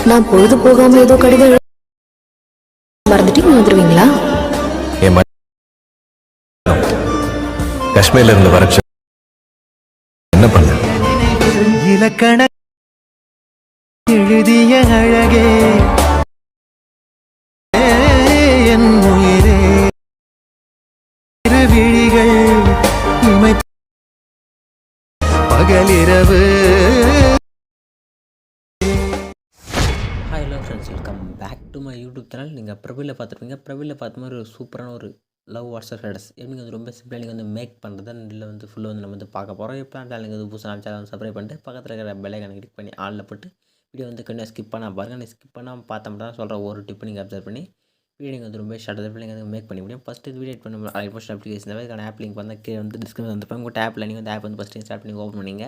நான் பொழுது போகாம ஏதோ கடிதம் மறந்துட்டு இங்க வந்துருவீங்களா? காஷ்மீர்ல இருந்து வர என்ன பண்ண இலக்கண எழுதிய அழகே என் உயிரே விழிகள் பகலிரவு. Hello friends, welcome back to my YouTube channel. நீங்கள் ப்ரொஃபைலில் பார்த்துருப்பீங்க. ப்ரொஃபைலில் பார்த்த மாதிரி ஒரு சூப்பரான ஒரு லவ் வாட்ஸ்அப் ஸ்டேட்டஸ் எப்படி வந்து ரொம்ப சிம்பிளாக நீங்கள் வந்து மேக் பண்ணுறது இதில் வந்து ஃபுல்லாக வந்து நம்ம வந்து பார்க்க போகிறோம். எப்போ சேனலுக்கு வந்து புதுசாக சேனல் வந்து சப்ஸ்கிரைப் பண்ணிட்டு பக்கத்தில் இருக்கிற பெல்லைக்கான கிளிக் பண்ணி ஆளில் போட்டு வீடியோ வந்து கொஞ்சம் ஸ்கிப் பண்ணால் பாருங்கள். நீங்கள் ஸ்கிப் பண்ணாமல் பார்த்தோம் தான் சொல்கிற ஒரு டிப்பு நீங்கள் அப்சர்வ் பண்ணி வீடியோ நீங்கள் வந்து ரொம்ப ஷார்ட்டாக நீங்கள் வந்து மேக் பண்ணி முடியும். ஃபஸ்ட்டு இது வீடியோ பண்ண ஆல்மோஸ்ட் அப்ளிகேஷன் அதுக்கான ஆப் லிங்க் வந்து கீழே வந்து டிஸ்கிரிப்ஷன் வந்து உங்கள் ஆப்பில் நீங்கள் வந்து ஆப் வந்து ஃபஸ்ட்டு இன்ஸ்டால் பண்ணி ஓப்பன் பண்ணிங்க.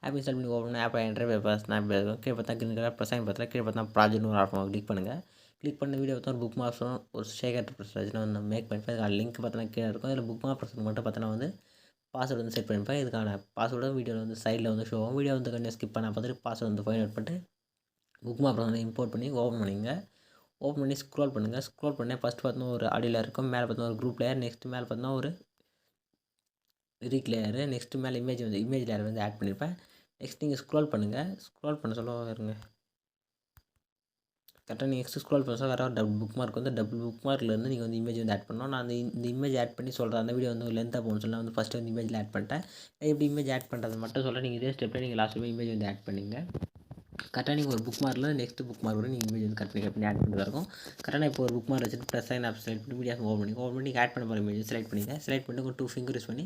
ஆப் இன்ஸ்டால் பண்ணி ஓப்பன் ஆப் என்ட்ரி ஸ்னாப் கீழே பார்த்தா கிரீன் கலர் ப்ளஸ் சைன் பார்த்தா கீழே பார்த்தா ப்ராஜெக்ட்னு ஒரு ஆப்ஷன் கிளிக் பண்ணுங்கள். கிளிக் பண்ண வீடியோ பார்த்தா ஒரு புக் மார்க்ஸும் ஒரு ஷேகர் ப்ரெசன்ட் வந்து மேக் பண்ணிப்பேன். அதுக்கான லிங்க் பார்த்தோன்னா கீழே இருக்கும். இதில் புக் மார்க் ப்ரெசன்ட் மட்டும் பார்த்தோன்னா வந்து பாஸ்வேர்டு வந்து செட் பண்ணிப்பேன். இதுக்கான பாஸ்வேர்டும் வீடியோவில் வந்து சைடில் வந்து ஷோ ஆகும். வீடியோ வந்து கொஞ்சம் ஸ்கிப் பண்ண பார்த்துட்டு பாஸ்வேர்டு வந்து ஃபைண்ட் அவுட் பண்ணிட்டு புக் மார்க் வந்து இம்போர்ட் பண்ணி ஓப்பன் பண்ணிங்க. ஓப்பன் பண்ணி ஸ்க்ரோல் பண்ணுங்கள். ஸ்க்ரோல் பண்ணி ஃபஸ்ட்டு பார்த்தோன்னா ஒரு ஆடியோவில் இருக்கும். மேலே பார்த்தோன்னா ஒரு குரூப் லேயர், நெக்ஸ்ட் மேலே பார்த்தோன்னா ஒரு லிரிக் லேயரு, நெக்ஸ்ட்டு மேலே இமேஜ் லேயர் வந்து ஆட் பண்ணியிருப்பேன். நெக்ஸ்ட் நீங்கள் ஸ்க்ரோல் பண்ணுங்கள். ஸ்க்ரோல் பண்ண சொல்ல இருங்க கரெக்டாக நெக்ஸ்ட் ஸ்க்ரோல் பண்ண சொல்ல கரெக்டாக டபுள் புக் மார்க் வந்து டபுள் புக் மார்க்லேருந்து நீங்கள் வந்து இமேஜ் வந்து ஆட் பண்ணணும். நான் இந்த இமேஜ் ஆட் பண்ணி சொல்கிறேன். அந்த வீடியோ வந்து லென்த்தாக போகணும்னு சொல்லி வந்து ஃபஸ்ட்டு வந்து இமேஜில் ஆட் பண்ணிட்டேன். எப்படி இமேஜ் ஆட் பண்ணுறது மட்டும் சொல்ல நீங்கள் இதே ஸ்டெப்பில் நீங்கள் லாஸ்ட் இமேஜ் வந்து ஆட் பண்ணிங்க. கரெக்டாக நீங்கள் ஒரு புக் மார்க்கில் நெக்ஸ்ட் புக் மார்க் கூட நீங்கள் இமேஜ் வந்து கட் பண்ணி ஆட் பண்ணுறதா இருக்கும். கரெக்டாக இப்போ ஒரு புக் மார்க் வச்சுட்டு ப்ளஸ் சைன் ஆப் செலக்ட் பண்ணி மீடியா ஓப்பன் பண்ணி ஆட் பண்ண போகிற இமேஜ் செலக்ட் பண்ணிட்டு ஒரு 2 ஃபிங்கர் யூஸ் பண்ணி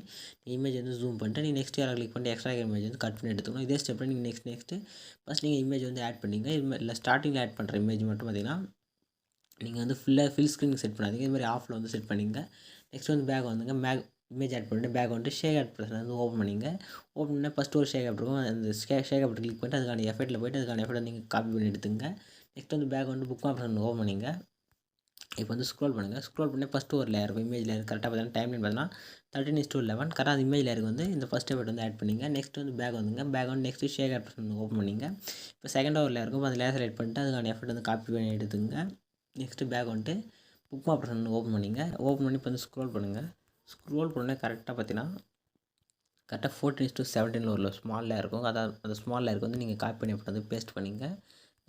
இமேஜ் வந்து ஜூம் பண்ணிட்டு நீங்கள் நெக்ஸ்ட் யாரை கிளிக் பண்ணி எக்ஸ்ட்ரா இமேஜ் வந்து கட் பண்ணி எடுத்துக்கணும். இதே ஸ்டெப்பில் நீங்கள் நெக்ஸ்ட்டு ஃபஸ்ட் நீங்கள் இமேஜ் வந்து ஆட் பண்ணிங்க. இல்லை ஸ்டார்டிங்கில் ஆட் பண்ணுற இமேஜ் மட்டும் பார்த்தீங்கன்னா நீங்கள் வந்து ஃபில் ஸ்க்ரீன் செட் பண்ணாதீங்க. இது மாதிரி ஆஃபில் வந்து செட் பண்ணிங்க. நெக்ஸ்ட் வந்து பேக் வந்துங்க. இமேஜ் ஆட் பண்ணிட்டு பேக் வந்துட்டு ஷேக் ஆட் ப்ளஸ் வந்து ஓப்பன் பண்ணிங்க. ஓப்பன் பண்ணால் ஃபஸ்ட்டு ஒரு ஷேக் ஆப் இருக்கும். அந்த ஷேக் ஆப் கிளிக் பண்ணிட்டு அதுக்கான எஃபெக்ட்டில் போய்ட்டு அதுக்கான எஃபெக்ட் நீங்கள் காப்பி பண்ணி எடுத்துங்க. நெக்ஸ்ட் வந்து பேக் வந்து புக் மார்க் வந்து ஓப்பன் பண்ணிங்க. இப்போ வந்து ஸ்க்ரோல் பண்ணுங்கள். ஸ்க்ரோல் பண்ணி ஃபஸ்ட்டு ஒரு லேயர் இருக்கும். இமேஜ் லேயர் கரெக்டாக பார்த்தீங்கன்னா டைம்லைன் பார்த்தீங்கன்னா 13:11 கரெக்டாக அந்த இமேஜ் லேயருக்கு வந்து இந்த ஃபஸ்ட் எஃபெக்ட் வந்து ஆட் பண்ணிங்க. நெக்ஸ்ட் வந்து பேக் வந்துங்க. பேக் வந்து நெக்ஸ்ட்டு ஷேக் ஆப் வந்து ஓப்பன் பண்ணிங்க. இப்போ செகண்டாக ஒரு லேயர் இருக்கும். அந்த லேயர் செலக்ட் பண்ணிட்டு அதுக்கான எஃபெக்ட் வந்து காப்பி பண்ணி எடுத்துங்க. நெக்ஸ்ட்டு பேக் வந்துட்டு புக் மார்க் வந்து ஓப்பன் பண்ணிங்க. ஓப்பன் பண்ணி இப்போ வந்து ஸ்க்ரோல் பண்ணுங்கள். ஸ்க்ரோல் பண்ண கரெக்டாக பார்த்தீங்கன்னா கரெக்டாக 14:17 ஒரு ஸ்மால் லேயர் இருக்கும். அதாவது அந்த ஸ்மால் லேயருக்கு வந்து நீங்கள் காப்பி பண்ணி வந்து பேஸ்ட் பண்ணிங்க.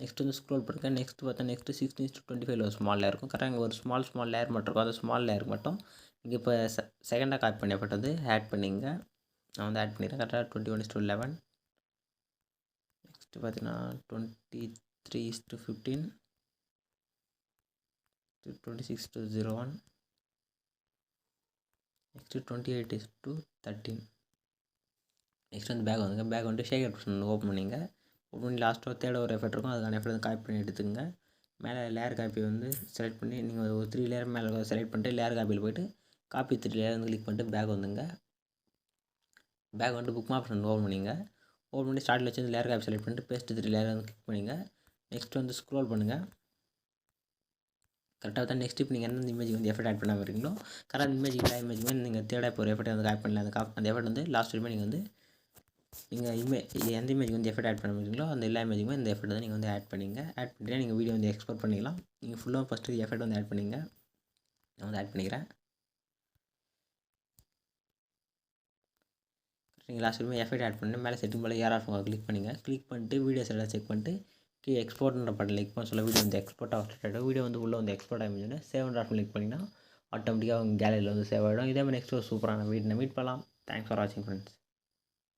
நெக்ஸ்ட் வந்து ஸ்க்ரோல் பண்ணுங்கள். நெக்ஸ்ட் பார்த்தா நெக்ஸ்ட்டு 16:25 ஒரு ஸ்மால் லேயர் இருக்கும். கரெக்டாக இங்கே ஒரு ஸ்மால் லேயர் மட்டும் இருக்கும். அந்த ஸ்மால் லேயருக்கு மட்டும் நீங்கள் இப்போ செகண்டாக காப்பி பண்ணி வந்து ஆட் பண்ணிங்க. நான் வந்து ஆட் பண்ணிடுறேன். கரெக்டாக 21:11 நெக்ஸ்ட்டு பார்த்தீங்கன்னா 23:15 26:01 நெக்ஸ்ட்டு 28:13 நெக்ஸ்ட் வந்து பேக் வந்துங்க. பேக் வந்துட்டு ஷேக் ஆப்ஷன் ஓப்பன் பண்ணிங்க. ஓப்பன் பண்ணி லாஸ்ட்டாக தேர்ட் ஒரு எஃபெக்ட் இருக்கும். அதுக்கான எஃபெக்ட் வந்து காப்பி பண்ணி எடுத்துங்க. மேலே லேயர் காப்பி வந்து செலக்ட் பண்ணி நீங்கள் ஒரு 3 லேயர் மேலே செலக்ட் பண்ணிட்டு லேயர் காப்பியில் போய்ட்டு காப்பி 3 லேயர் வந்து கிளிக் பண்ணிட்டு பேக் வந்துங்க. பேக் வந்துட்டு புக் மார்க் ஆப்ஷன் ஓப்பன் பண்ணிங்க. ஓப்பன் பண்ணி ஸ்டார்ட்டில் வச்சு லேயர் காப்பி செலக்ட் பண்ணிட்டு பேஸ்ட் 3 லேயர் வந்து கிளிக் பண்ணிங்க. நெக்ஸ்ட் வந்து ஸ்க்ரோல் பண்ணுங்கள். கரெக்டாக தான் நெக்ஸ்ட் இப்போ நீங்கள் எந்த இமேஜ் வந்து எஃபெக்ட் ஆட் பண்ணாமல் இருக்கீங்களோ கரெக்டாக இமேஜ் இமேஜுமே நீங்கள் தேர்டாக இப்போ ஒரு எஃபெக்ட் வந்து ஆட் பண்ணல. அந்த எஃபெக்ட் வந்து லாஸ்ட் வரைக்கும் நீங்கள் வந்து எந்த இமேஜ் வந்து எஃபெக்ட் ஆட் பண்ணுறீங்களோ அந்த எல்லா இமேஜுமே இந்த எஃபெக்ட் வந்து நீங்கள் வந்து ஆட் பண்ணிங்க. ஆட் பண்ணிட்டு நீங்கள் வீடியோ வந்து எக்ஸ்போர்ட் பண்ணிக்கலாம். நீங்கள் ஃபுல்லாக ஃபஸ்ட்டு எஃபெக்ட் வந்து ஆட் பண்ணிங்க. நான் வந்து ஆட் பண்ணிக்கிறேன். நீங்கள் லாஸ்ட் வரைக்கும் எஃபெக்ட் ஆட் பண்ணி மேலே செட்டிங் போல் ஏஆர் கிளிக் பண்ணிங்க. கிளிக் பண்ணிட்டு வீடியோஸ் எல்லாம் செக் பண்ணிட்டு எக்ஸ்போர்ட்ன்ற பட்டன் கிளிக் பண்ண சொல்ல வீடியோ வந்து எக்ஸ்போர்ட் ஆகிட்டு வீடியோ வந்து உள்ளே வந்து எக்ஸ்போர்ட் ஆகிடுச்சுன்னா சேவ் ஆப்ஷன் கிளிக் பண்ணிங்கன்னா ஆட்டோமேட்டிக்காக உங்கள் கேலரியில் வந்து சேவ் ஆகிடும். இதே மாதிரி நெக்ஸ்ட் ஒரு சூப்பரான வீடியோ மீட் பண்ணலாம். தேங்க்ஸ் ஃபார் வாட்சிங் ஃப்ரெண்ட்ஸ்.